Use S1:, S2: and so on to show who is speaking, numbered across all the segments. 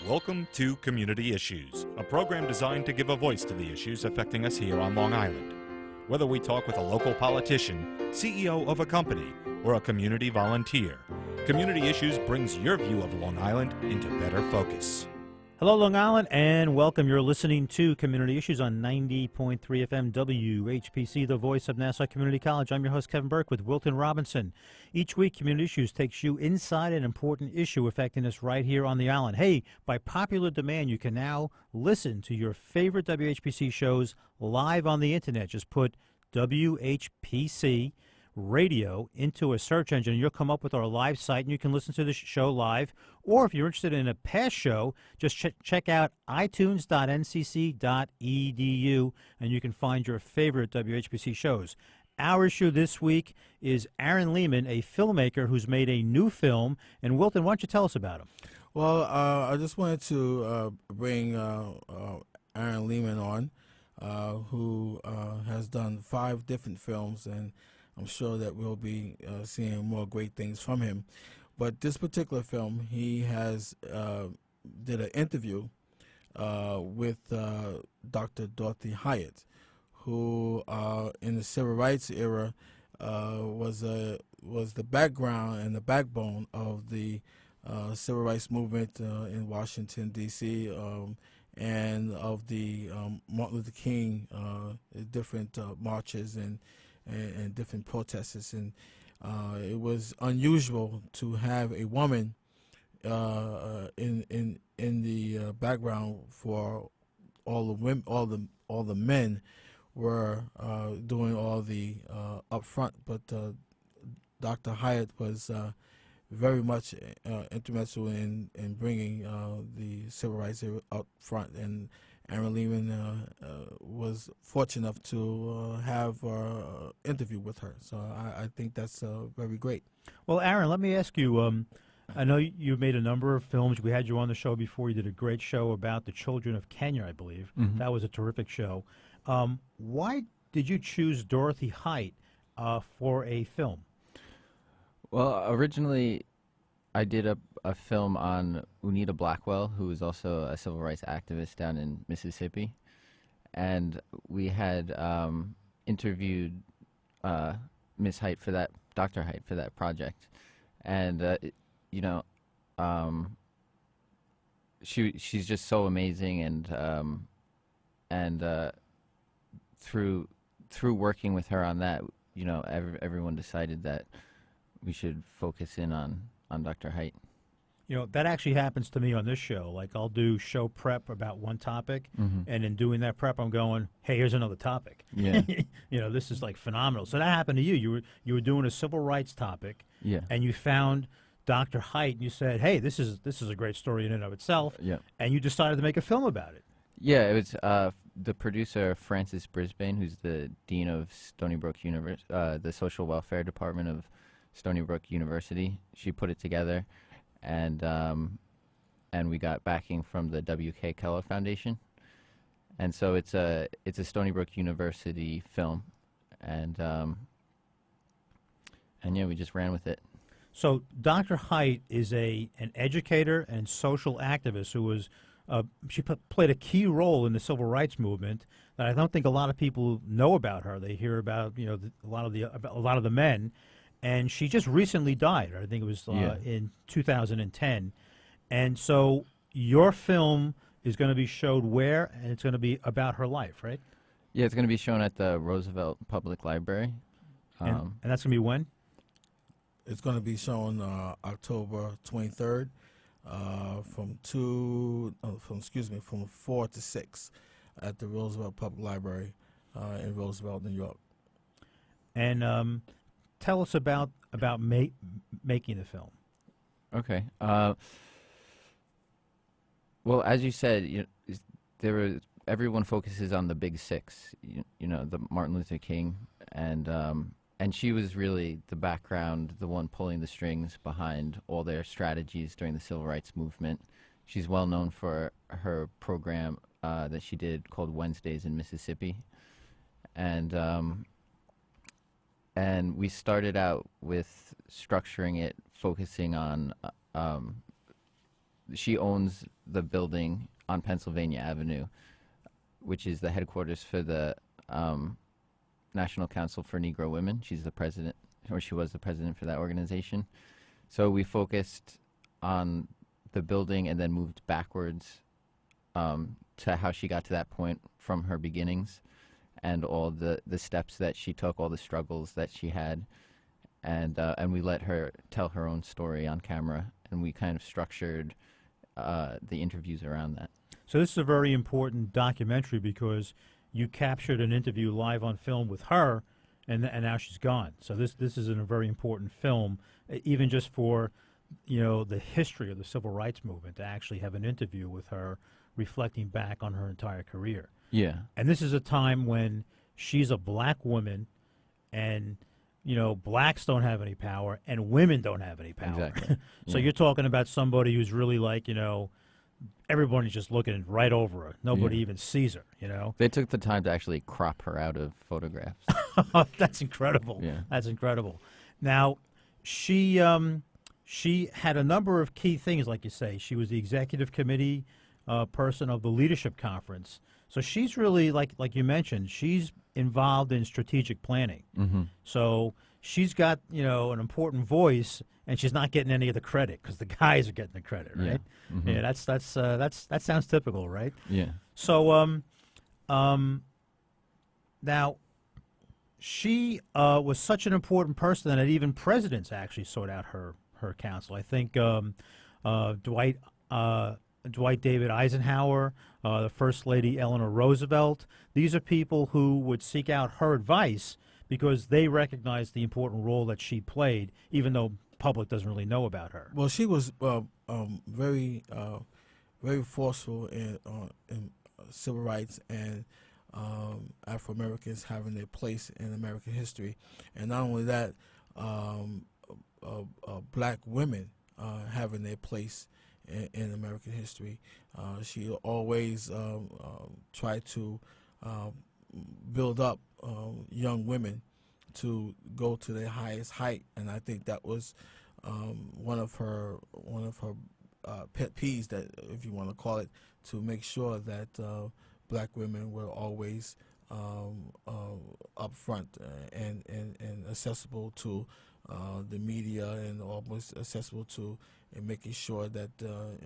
S1: Welcome to Community Issues, a program designed to give a voice to the issues affecting us here on Long Island. Whether we talk with a local politician, CEO of a company, or a community volunteer, Community Issues brings your view of Long Island into better focus.
S2: Hello, Long Island, and welcome. You're listening to Community Issues on 90.3 FM WHPC, the voice of Nassau Community College. I'm your host, Kevin Burke, with Wilton Robinson. Each week, Community Issues takes you inside an important issue affecting us right here on the island. Hey, by popular demand, you can now listen to your favorite WHPC shows live on the internet. Just put WHPC radio into a search engine, and you'll come up with our live site, and you can listen to the show live. Or if you're interested in a past show, just check out itunes.ncc.edu, and you can find your favorite WHPC shows. Our issue this week is Aaron Lehman, a filmmaker who's made a new film. And Wilton, why don't you tell us about him?
S3: Well, I just wanted to bring Aaron Lehman on, who has done 5 different films, and I'm sure that we'll be seeing more great things from him. But this particular film, he has did an interview with Dr. Dorothy Hyatt, who in the civil rights era was the background and the backbone of the civil rights movement in Washington, D.C., and of the Martin Luther King different marches and different protests, and it was unusual to have a woman in the background for all the women. All the men were doing all the upfront, but Dr. Hyatt was very much instrumental in bringing the civil rights up front, and Aaron Lehman was fortunate enough to have an interview with her. So I think that's very great.
S2: Well, Aaron, let me ask you, I know you've made a number of films. We had you on the show before. You did a great show about the children of Kenya, I believe. Mm-hmm. That was a terrific show. Why did you choose Dorothy Hyatt for a film?
S4: Well, originally I did a film on Unita Blackwell, who was also a civil rights activist down in Mississippi. And we had interviewed Miss Haidt for that, Dr. Haidt for that project. And, she's just so amazing, and through working with her on that, everyone decided that we should focus in on Dr. Haidt.
S2: You know, that actually happens to me on this show. Like, I'll do show prep about one topic, and in doing that prep, I'm going, hey, here's another topic.
S4: Yeah.
S2: This is, like, phenomenal. So that happened to you. You were doing a civil rights topic,
S4: yeah,
S2: and you found Dr. Haidt, and you said, hey, this is a great story in and of itself,
S4: yeah,
S2: and you decided to make a film about it.
S4: Yeah, it was the producer, Frances Brisbane, who's the dean of Stony Brook the social welfare department of Stony Brook University. She put it together, and we got backing from the W.K. Keller Foundation, and so it's a Stony Brook University film, and yeah, we just ran with it.
S2: So Dr. Haidt is an educator and social activist who was she played a key role in the civil rights movement that I don't think a lot of people know about her. They hear about a lot of the men. And she just recently died. I think it was in 2010. And so your film is going to be showed where, and it's going to be about her life, right?
S4: Yeah, it's going to be shown at the Roosevelt Public Library.
S2: And that's going to be when?
S3: It's going to be shown October 23rd from 4 to 6 at the Roosevelt Public Library in Roosevelt, New York.
S2: And tell us about making the film.
S4: Okay. Well, as you said, everyone focuses on the big 6. The Martin Luther King, and she was really the background, the one pulling the strings behind all their strategies during the civil rights movement. She's well known for her program that she did called Wednesdays in Mississippi, and we started out with structuring it, focusing on she owns the building on Pennsylvania Avenue, which is the headquarters for the National Council for Negro Women. She's the president, or she was the president for that organization. So we focused on the building and then moved backwards to how she got to that point from her beginnings and all the steps that she took, all the struggles that she had. And we let her tell her own story on camera, and we kind of structured the interviews around that.
S2: So this is a very important documentary because you captured an interview live on film with her, and now she's gone. So this is a very important film, even just for the history of the civil rights movement, to actually have an interview with her reflecting back on her entire career.
S4: Yeah.
S2: And this is a time when she's a black woman, and blacks don't have any power and women don't have any power.
S4: Exactly.
S2: So
S4: Yeah.
S2: you're talking about somebody who's really like, everybody's just looking right over her. Nobody
S4: Yeah.
S2: even sees her,
S4: They took the time to actually crop her out of photographs.
S2: That's incredible.
S4: Yeah.
S2: That's incredible. Now, she had a number of key things, like you say. She was the executive committee person of the leadership conference. So she's really, like you mentioned, she's involved in strategic planning.
S4: Mm-hmm.
S2: So she's got, an important voice, and she's not getting any of the credit because the guys are getting the credit, right?
S4: Yeah. Mm-hmm.
S2: Yeah, that sounds typical, right?
S4: Yeah.
S2: So now she was such an important person that even presidents actually sought out her counsel. I think Dwight David Eisenhower, the First Lady Eleanor Roosevelt. These are people who would seek out her advice because they recognized the important role that she played, even though public doesn't really know about her.
S3: Well, she was very forceful in civil rights and Afro Americans having their place in American history, and not only that, black women having their place in American history. She always tried to build up young women to go to their highest height, and I think that was one of her pet peeves, that, if you want to call it, to make sure that black women were always up front and accessible to the media, and almost accessible to and making sure that the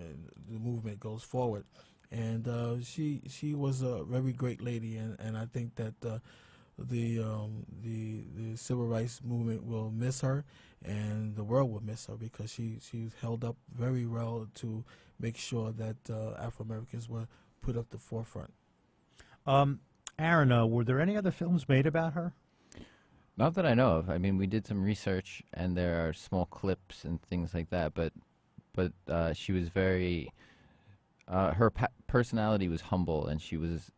S3: movement goes forward. And she was a very great lady, and I think that the civil rights movement will miss her, and the world will miss her, because she's held up very well to make sure that Afro Americans were put up the forefront.
S2: Aaron, were there any other films made about her?
S4: Not that I know of. I mean, we did some research, and there are small clips and things like that. But she was very. Her personality was humble, and she was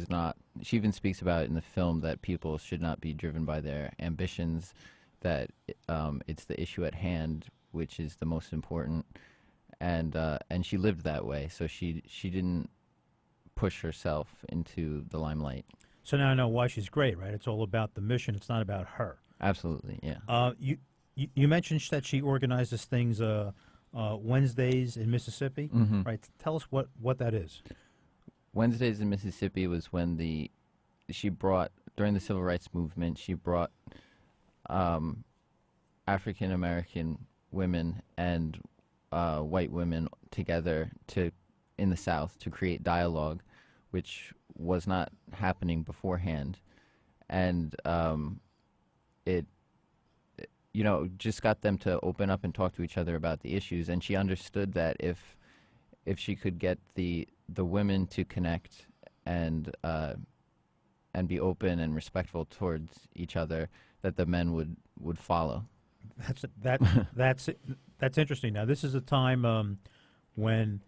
S4: not. She even speaks about it in the film that people should not be driven by their ambitions. That it's the issue at hand which is the most important, and she lived that way. So she didn't push herself into the limelight.
S2: So now I know why she's great, right? It's all about the mission. It's not about her.
S4: Absolutely, yeah.
S2: You mentioned that she organizes things Wednesdays in Mississippi,
S4: Mm-hmm.
S2: right? Tell us what that is.
S4: Wednesdays in Mississippi was when she brought, during the Civil Rights Movement, she brought African American women and white women together in the South to create dialogue, which was not happening beforehand, and it just got them to open up and talk to each other about the issues. And she understood that if she could get the women to connect and be open and respectful towards each other, that the men would follow.
S2: That's interesting. Now, this is a time when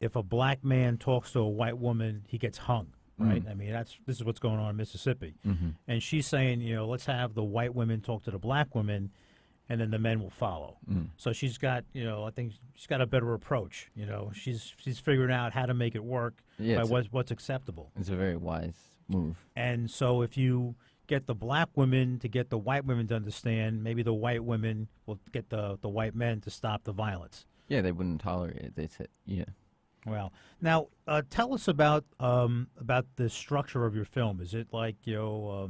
S2: if a black man talks to a white woman, he gets hung, right?
S4: Mm.
S2: I mean, this is what's going on in Mississippi.
S4: Mm-hmm.
S2: And she's saying, let's have the white women talk to the black women, and then the men will follow.
S4: Mm.
S2: So she's got, I think she's got a better approach. She's figuring out how to make it work by what's acceptable.
S4: It's a very wise move.
S2: And so if you get the black women to get the white women to understand, maybe the white women will get the white men to stop the violence.
S4: Yeah, they wouldn't tolerate it. They said, yeah.
S2: Well, now tell us about the structure of your film. Is it like her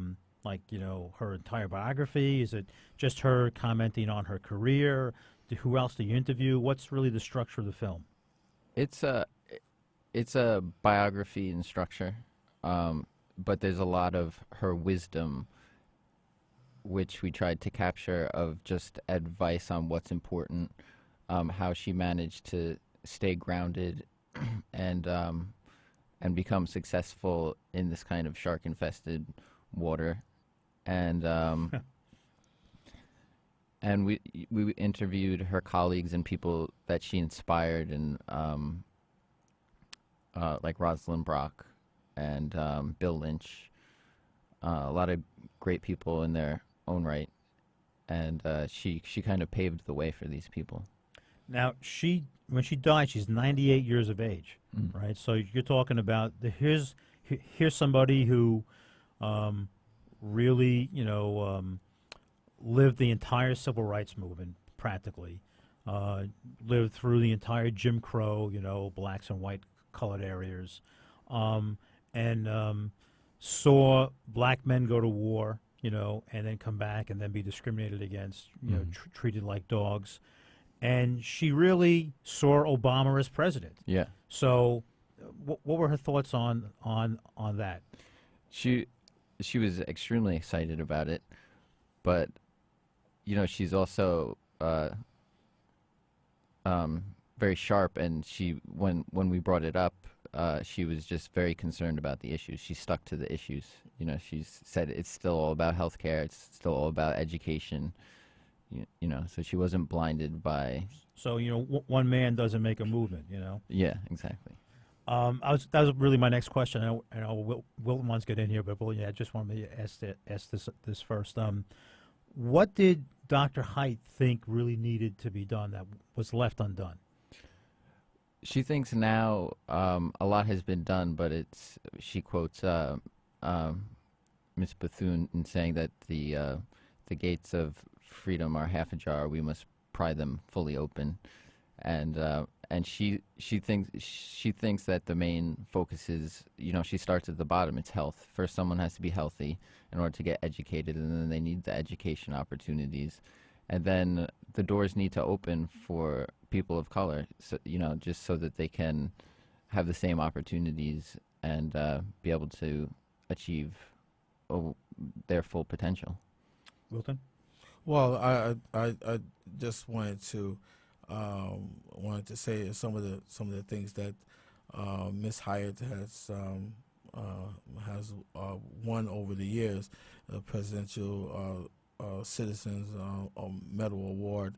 S2: entire biography? Is it just her commenting on her career? Who else do you interview? What's really the structure of the film?
S4: It's a biography in structure, but there's a lot of her wisdom, which we tried to capture, of just advice on what's important, how she managed to stay grounded and become successful in this kind of shark-infested water, and and we interviewed her colleagues and people that she inspired, and like Rosalind Brock and Bill Lynch, a lot of great people in their own right, and she kind of paved the way for these people.
S2: Now, when she died, she's 98 years of age, right? So you're talking about here's somebody who really, lived the entire civil rights movement practically, lived through the entire Jim Crow, blacks and white colored areas, and saw black men go to war, and then come back and then be discriminated against, treated like dogs. And she really saw Obama as president.
S4: Yeah.
S2: So, what were her thoughts on that?
S4: She was extremely excited about it, but she's also very sharp. And when we brought it up, she was just very concerned about the issues. She stuck to the issues. She said it's still all about healthcare. It's still all about education. So she wasn't blinded by.
S2: So one man doesn't make a movement.
S4: Yeah, exactly.
S2: That was really my next question. I know Wilton wants to get in here, but I just wanted to ask this first. What did Dr. Haidt think really needed to be done that was left undone?
S4: She thinks now a lot has been done, but she quotes Miss Bethune in saying that the gates of freedom are half ajar. We must pry them fully open, and she thinks that the main focus is, she starts at the bottom. It's health. First, someone has to be healthy in order to get educated, and then they need the education opportunities, and then the doors need to open for people of color, so, just so that they can have the same opportunities and be able to achieve their full potential.
S2: Wilton?
S3: Well, I just wanted to say some of the things that Miss Hyatt has won over the years. The Presidential Citizens Medal Award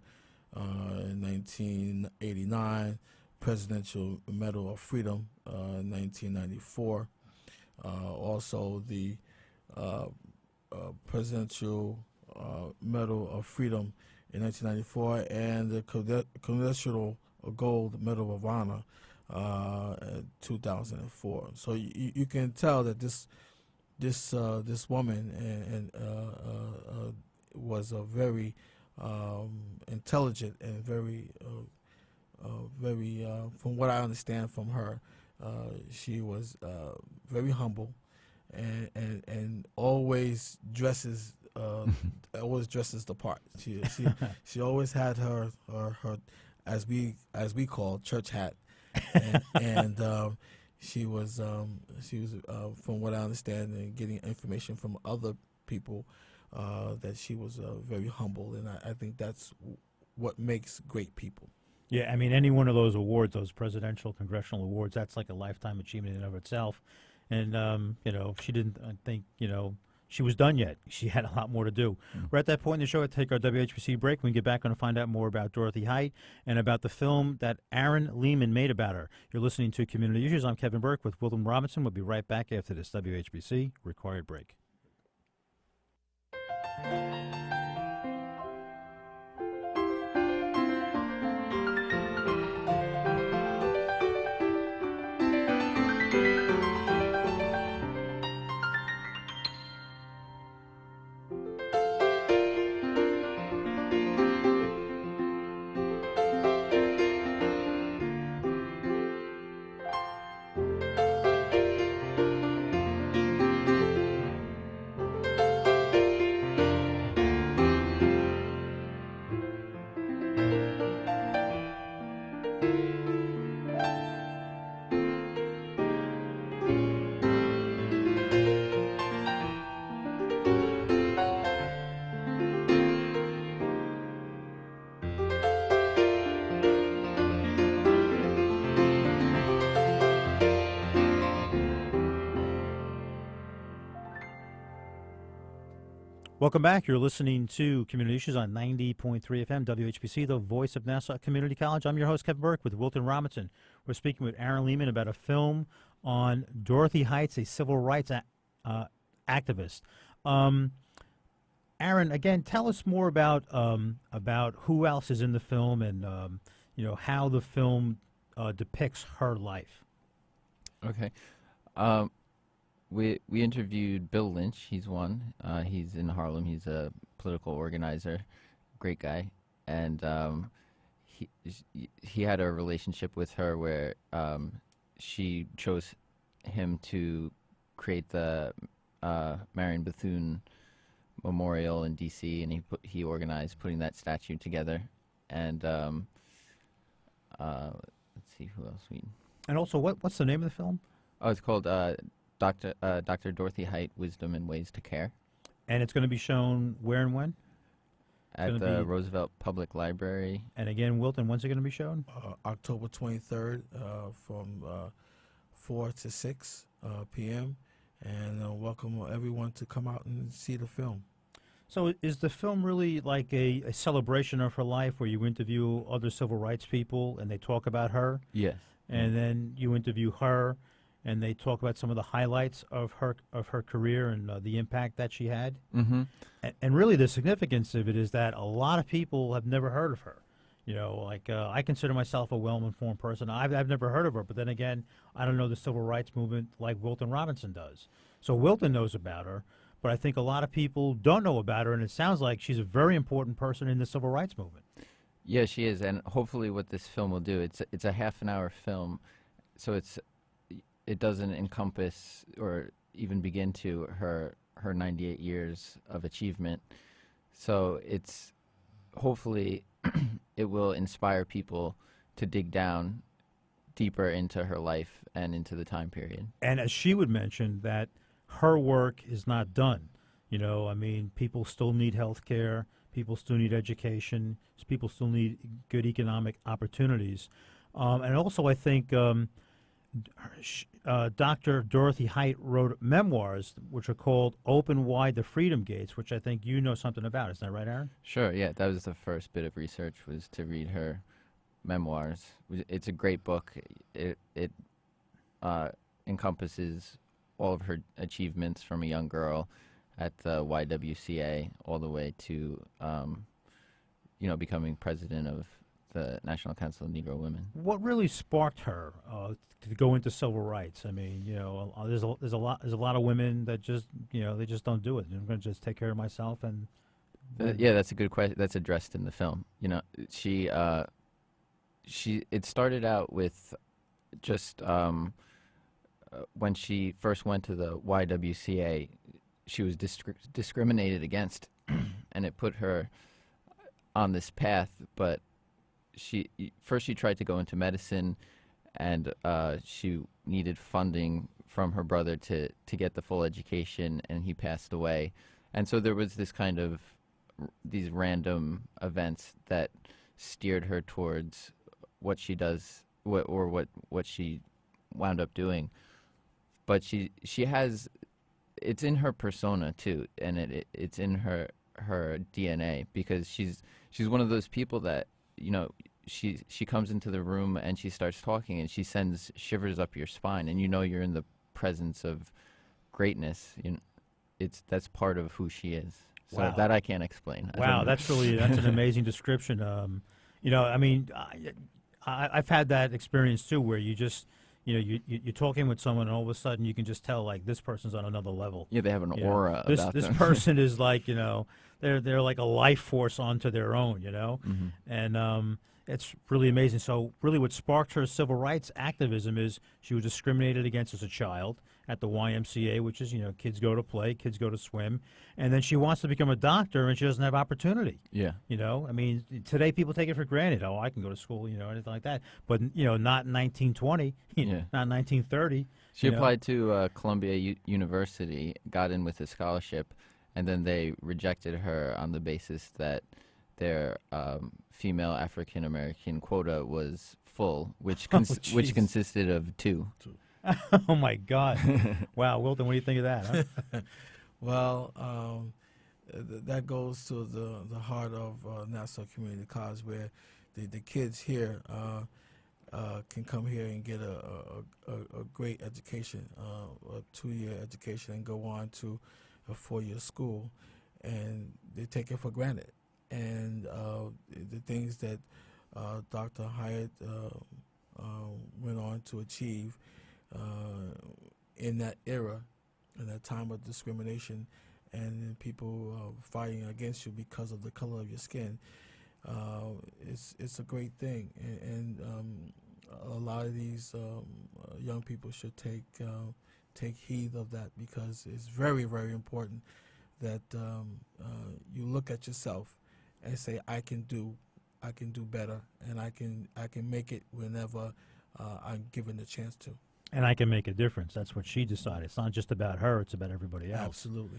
S3: in 1989, Presidential Medal of Freedom in 1994. Also the Presidential Medal of Freedom in 1994, and the Congressional Gold Medal of Honor in 2004. So you can tell that this woman was a very intelligent and very from what I understand from her, she was very humble and always dresses the part. She always had her as we call church hat, and she was from what I understand and getting information from other people that she was very humble, and I think that's what makes great people.
S2: Yeah, I mean, any one of those awards, those presidential, congressional awards, that's like a lifetime achievement in and of itself. And she didn't think she was done yet. She had a lot more to do. We're at that point in the show. We'll take our WHPC break. When we get back, we're going to find out more about Dorothy Haidt and about the film that Aaron Lehman made about her. You're listening to Community Issues. I'm Kevin Burke with Wilton Robinson. We'll be right back after this WHPC required break. Welcome back. You're listening to Community Issues on 90.3 FM WHPC, the voice of Nassau Community College. I'm your host, Kevin Burke, with Wilton Robinson. We're speaking with Aaron Lehman about a film on Dorothy Heights, a civil rights activist. Aaron, again, tell us more about who else is in the film and how the film depicts her life.
S4: Okay. We interviewed Bill Lynch. He's one. He's in Harlem. He's a political organizer, great guy, and he had a relationship with her where she chose him to create the Marion Bethune Memorial in D.C. and he organized putting that statue together. And let's see who else
S2: And also, what's the name of the film?
S4: Oh, it's called Dr. Dorothy Height, Wisdom and Ways to Care.
S2: And it's going to be shown where and when?
S4: At the Roosevelt Public Library.
S2: And again, Wilton, when's it going to be shown?
S3: October 23rd from 4 to 6 p.m. And welcome everyone to come out and see the film.
S2: So is the film really like a celebration of her life where you interview other civil rights people and they talk about her?
S4: Yes.
S2: And then you interview her and they talk about some of the highlights of her career and the impact that she had?
S4: Mm-hmm.
S2: And really the significance of it is that a lot of people have never heard of her. I consider myself a well-informed person. I've never heard of her, but then again, I don't know the civil rights movement like Wilton Robinson does. So Wilton knows about her, but I think a lot of people don't know about her, and it sounds like she's a very important person in the civil rights movement.
S4: Yeah, she is, and hopefully what this film will do, it's a half-an-hour film, so it doesn't encompass or even begin to her 98 years of achievement. So it's hopefully it will inspire people to dig down deeper into her life and into the time period.
S2: And as she would mention, that her work is not done. People still need health care, people still need education, people still need good economic opportunities. And also I think Dr. Dorothy Height wrote memoirs which are called Open Wide the Freedom Gates, which I think you know something about. Isn't that right, Aaron?
S4: Sure, yeah. That was the first bit of research, was to read her memoirs. It's a great book. It encompasses all of her achievements from a young girl at the YWCA all the way to, becoming president of the National Council of Negro Women.
S2: What really sparked her to go into civil rights? There's a lot of women that just they just don't do it. I'm going to just take care of myself and.
S4: Yeah, that's a good question. That's addressed in the film. It started out with just when she first went to the YWCA, she was discriminated against, and it put her on this path. But she tried to go into medicine, and she needed funding from her brother to get the full education, and he passed away. And so there was this kind of these random events that steered her towards what she does, what she wound up doing. But she has, it's in her persona too, and it's in her DNA, because she's one of those people that she comes into the room and she starts talking and she sends shivers up your spine, and you're in the presence of greatness. That's part of who she is. So
S2: Wow.
S4: That I can't explain.
S2: Wow, that's an amazing description. I've had that experience too, where you just you're talking with someone and all of a sudden you can just tell like this person's on another level.
S4: Yeah, they have an aura about
S2: this
S4: them.
S2: person is like they're like a life force onto their own.
S4: Mm-hmm.
S2: And it's really amazing. So really what sparked her civil rights activism is she was discriminated against as a child at the YMCA, which is, kids go to play, kids go to swim. And then she wants to become a doctor and she doesn't have opportunity.
S4: Yeah.
S2: Today people take it for granted. Oh, I can go to school, anything like that. But, not in 1920,
S4: Yeah.
S2: not in 1930.
S4: She applied to Columbia University, got in with a scholarship, and then they rejected her on the basis that their female African-American quota was full, which consisted of 2.
S2: Oh, my God. Wow, Wilton, what do you think of that? Huh?
S3: Well, that goes to the heart of Nassau Community College, where the kids here can come here and get a great education, a 2-year education, and go on to a 4-year school, and they take it for granted. And the things that Dr. Hyatt went on to achieve in that era, in that time of discrimination, and people fighting against you because of the color of your skin, it's a great thing, and a lot of these young people should take heed of that, because it's very, very important that you look at yourself and say, I can do better, and I can make it whenever I'm given the chance to.
S2: And I can make a difference. That's what she decided. It's not just about her; it's about everybody else.
S3: Absolutely.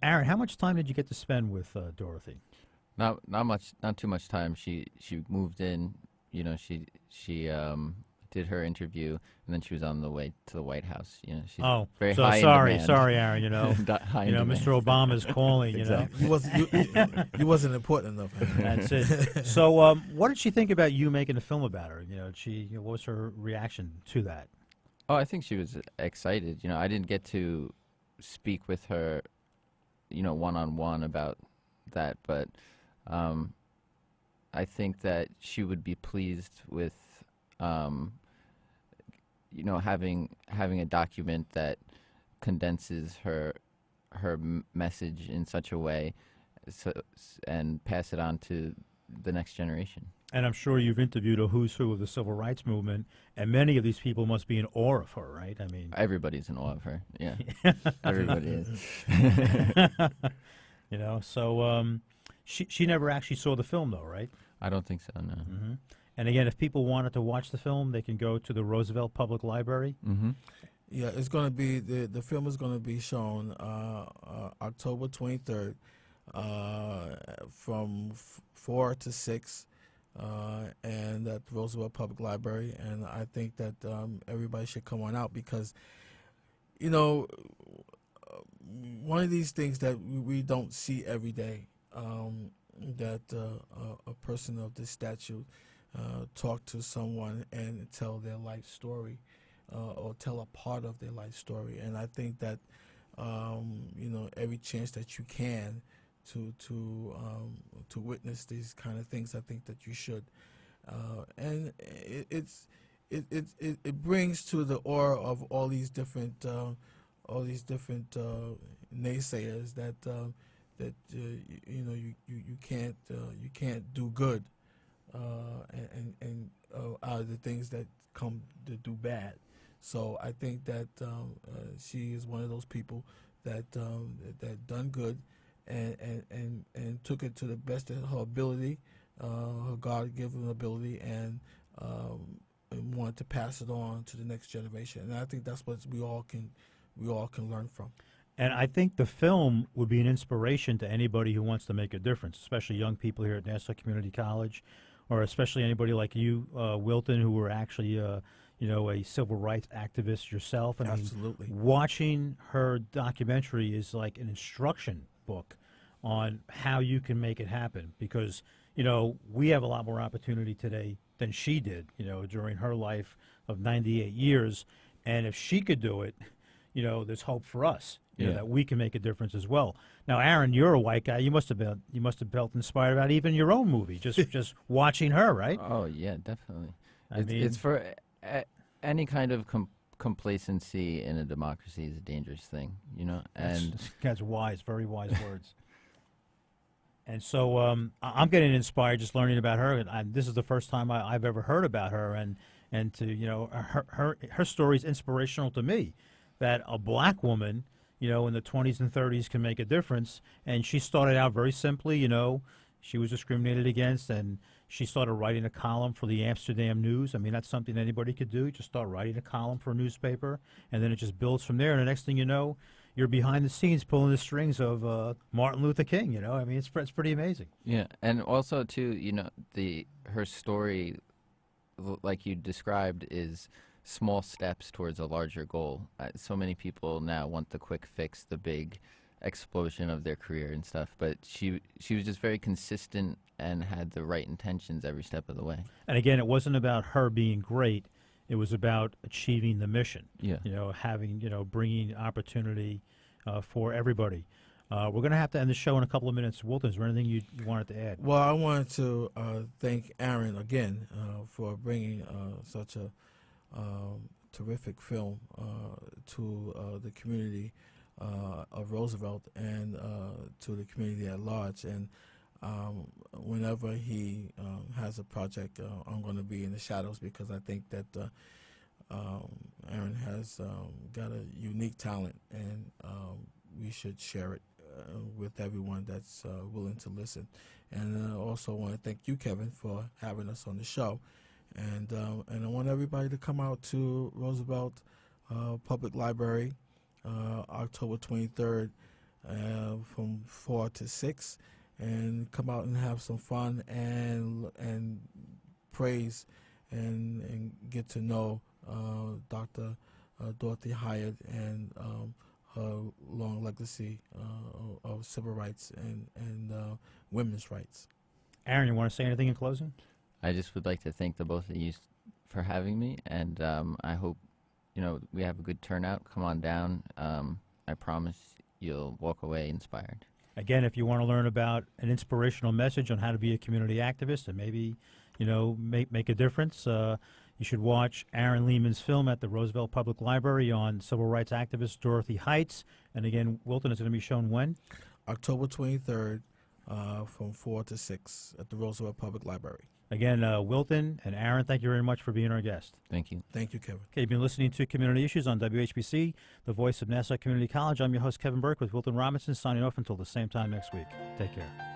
S2: Aaron, how much time did you get to spend with Dorothy?
S4: Not much, not too much time. She moved in. You know, she did her interview, and then she was on the way to the White House. You know, she's very
S2: so
S4: high
S2: sorry,
S4: in demand.
S2: sorry, Aaron. You know,
S4: High in
S2: Mr. Obama's calling. You know,
S3: You wasn't important enough.
S2: that's it. So, what did she think about you making a film about her? You know, what was her reaction to that?
S4: Oh, I think she was excited. You know, I didn't get to speak with her, you know, one-on-one about that, but I think that she would be pleased with, you know, having a document that condenses her message in such a way, and pass it on to the next generation.
S2: And I'm sure you've interviewed a who's who of the civil rights movement, and many of these people must be in awe of her, right? I mean,
S4: everybody's in awe of her. Yeah, everybody is.
S2: You know, so she never actually saw the film, though, right?
S4: I don't think so. No.
S2: Mm-hmm. And again, if people wanted to watch the film, they can go to the Roosevelt Public Library.
S4: Mm-hmm.
S3: Yeah, it's going to be the film is going to be shown October 23rd from 4 to 6. And at the Roosevelt Public Library, and I think that everybody should come on out, because, you know, one of these things that we don't see every day, that a person of this stature talk to someone and tell their life story, or tell a part of their life story, and I think that you know, every chance that you can to witness these kind of things, I think that you should, and it brings to the aura of all these different naysayers that you know, you can't do good, and out of the things that come to do bad. So I think that she is one of those people that done good. And took it to the best of her ability, her God-given ability, and wanted to pass it on to the next generation. And I think that's what we all can learn from.
S2: And I think the film would be an inspiration to anybody who wants to make a difference, especially young people here at Nassau Community College, or especially anybody like you, Wilton, who were actually, you know, a civil rights activist yourself. I mean,
S3: Absolutely.
S2: Watching her documentary is like an instruction book on how you can make it happen, because, you know, we have a lot more opportunity today than she did, you know, during her life of 98 years. And if she could do it, you know, there's hope for us, you know, that we can make a difference as well. Now, Aaron, you're a white guy. You must have felt inspired about even your own movie, just watching her, right?
S4: Oh yeah, definitely.
S2: I mean,
S4: it's for any kind of complacency in a democracy is a dangerous thing, you know. And
S2: that's wise, very wise words. And so I'm getting inspired just learning about her. And this is the first time I've ever heard about her, and to, you know, her story is inspirational to me, that a black woman, you know, in the 20s and 30s can make a difference. And she started out very simply, you know, she was discriminated against, and she started writing a column for the Amsterdam News. I mean, that's something anybody could do, just start writing a column for a newspaper, and then it just builds from there. And the next thing you know, you're behind the scenes pulling the strings of Martin Luther King, you know. I mean, it's pretty amazing.
S4: Yeah, and also, too, you know, her story, like you described, is small steps towards a larger goal. So many people now want the quick fix, the big explosion of their career and stuff. But she was just very consistent and had the right intentions every step of the way.
S2: And again, it wasn't about her being great. It was about achieving the mission.
S4: Yeah.
S2: Having, bringing opportunity for everybody. We're going to have to end the show in a couple of minutes. Wilton, is there anything you wanted to add?
S3: Well, I wanted to thank Aaron again for bringing such a terrific film to the community of Roosevelt and to the community at large. And whenever he has a project, I'm going to be in the shadows, because I think that Aaron has got a unique talent, and we should share it with everyone that's willing to listen. And I also want to thank you, Kevin, for having us on the show. And I want everybody to come out to Roosevelt Public Library October 23rd from 4 to 6, and come out and have some fun and praise and get to know Dr. Dorothy Hyatt and her long legacy of civil rights and women's rights.
S2: Aaron, you want to say anything in closing?
S4: I just would like to thank the both of you for having me, and I hope we have a good turnout. Come on down. I promise you'll walk away inspired.
S2: Again, if you want to learn about an inspirational message on how to be a community activist and maybe, make a difference, you should watch Aaron Lehman's film at the Roosevelt Public Library on civil rights activist Dorothy Heights. And again, Wilton, is going to be shown when?
S3: October 23rd from 4 to 6 at the Roosevelt Public Library.
S2: Again, Wilton and Aaron, thank you very much for being our guest.
S4: Thank you.
S3: Thank you, Kevin.
S2: Okay, you've been listening to Community Issues on WHPC, the voice of Nassau Community College. I'm your host, Kevin Burke, with Wilton Robinson, signing off until the same time next week. Take care.